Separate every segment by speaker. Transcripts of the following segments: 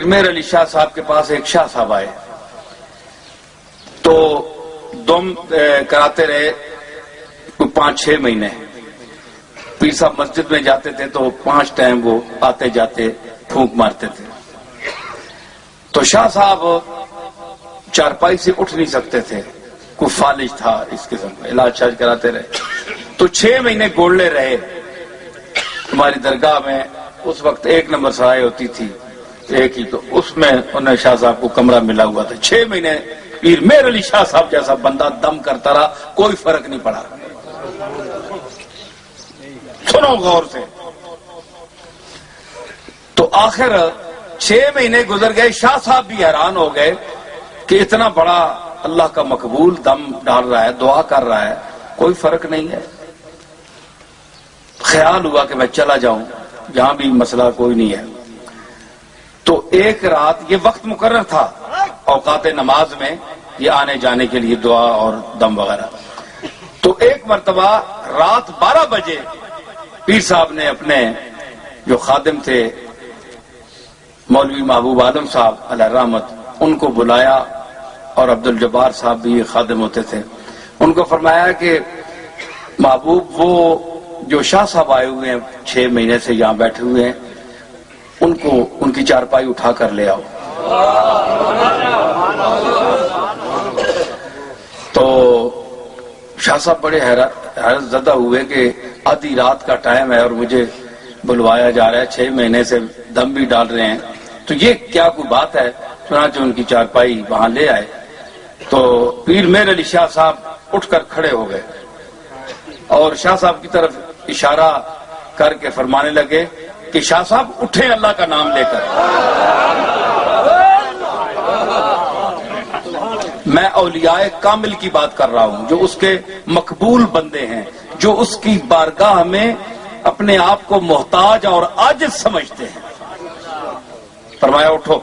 Speaker 1: میر علی شاہ صاحب کے پاس ایک شاہ صاحب آئے تو دم کراتے رہے 5-6 مہینے. پیر صاحب مسجد میں جاتے تھے تو 5 ٹائم وہ آتے جاتے پھونک مارتے تھے. تو شاہ صاحب چارپائی سے اٹھ نہیں سکتے تھے, کوئی فالج تھا اس قسم کا, علاج شاج کراتے رہے. تو 6 مہینے گوڑلے رہے. ہماری درگاہ میں اس وقت 1 نمبر سرائے ہوتی تھی ایک ہی, تو اس میں انہیں شاہ صاحب کو کمرہ ملا ہوا تھا. 6 مہینے پیر میر علی شاہ صاحب جیسا بندہ دم کرتا رہا, کوئی فرق نہیں پڑا. سنو غور سے. تو آخر 6 مہینے گزر گئے, شاہ صاحب بھی حیران ہو گئے کہ اتنا بڑا اللہ کا مقبول دم ڈال رہا ہے, دعا کر رہا ہے, کوئی فرق نہیں ہے. خیال ہوا کہ میں چلا جاؤں, جہاں بھی مسئلہ کوئی نہیں ہے. تو ایک رات, یہ وقت مقرر تھا اوقات نماز میں یہ آنے جانے کے لیے دعا اور دم وغیرہ. تو ایک مرتبہ رات 12 بجے پیر صاحب نے اپنے جو خادم تھے مولوی محبوب عالم صاحب علیہ رحمت, ان کو بلایا, اور عبد الجبار صاحب بھی خادم ہوتے تھے. ان کو فرمایا کہ محبوب وہ جو شاہ صاحب آئے ہوئے ہیں 6 مہینے سے یہاں بیٹھے ہوئے ہیں, ان کو ان کی چارپائی اٹھا کر لے آؤ. تو شاہ صاحب بڑے حیرت زدہ ہوئے کہ آدھی رات کا ٹائم ہے اور مجھے بلوایا جا رہا ہے, 6 مہینے سے دم بھی ڈال رہے ہیں, تو یہ کیا کوئی بات ہے. چنانچہ ان کی چارپائی وہاں لے آئے. تو پیر میر علی شاہ صاحب اٹھ کر کھڑے ہو گئے اور شاہ صاحب کی طرف اشارہ کر کے فرمانے لگے کہ شاہ صاحب اٹھیں اللہ کا نام لے کر. میں اولیاء کامل کی بات کر رہا ہوں, جو اس کے مقبول بندے ہیں, جو اس کی بارگاہ میں اپنے آپ کو محتاج اور عاجز سمجھتے ہیں. فرمایا اٹھو.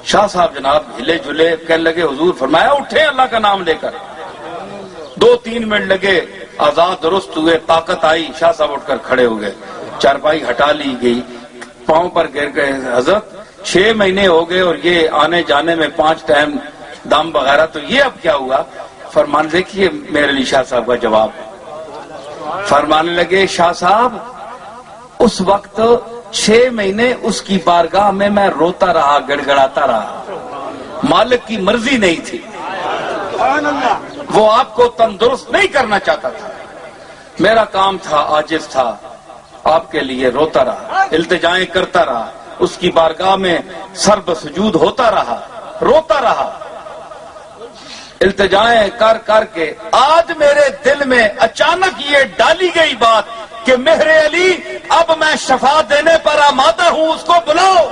Speaker 1: شاہ صاحب جناب ہلے جھلے, کہنے لگے حضور. فرمایا اٹھیں اللہ کا نام لے کر. 2-3 منٹ لگے, آزاد درست ہوئے, طاقت آئی, شاہ صاحب اٹھ کر کھڑے ہو گئے. چارپائی ہٹا لی گئی, پاؤں پر گر گئے. حضرت 6 مہینے ہو گئے اور یہ آنے جانے میں 5 ٹائم دم وغیرہ, تو یہ اب کیا ہوا؟ فرمان دیکھیے میر علی شاہ صاحب کا جواب. فرمانے لگے شاہ صاحب اس وقت 6 مہینے اس کی بارگاہ میں روتا رہا, گڑ گڑاتا رہا. مالک کی مرضی نہیں تھی, وہ آپ کو تندرست نہیں کرنا چاہتا تھا. میرا کام تھا, عاجز تھا, آپ کے لیے روتا رہا, التجائیں کرتا رہا, اس کی بارگاہ میں سر بسجود ہوتا رہا, روتا رہا, التجائیں کر کر کے. آج میرے دل میں اچانک یہ ڈالی گئی بات کہ مہر علی اب میں شفا دینے پر آمادہ ہوں, اس کو بلاؤ.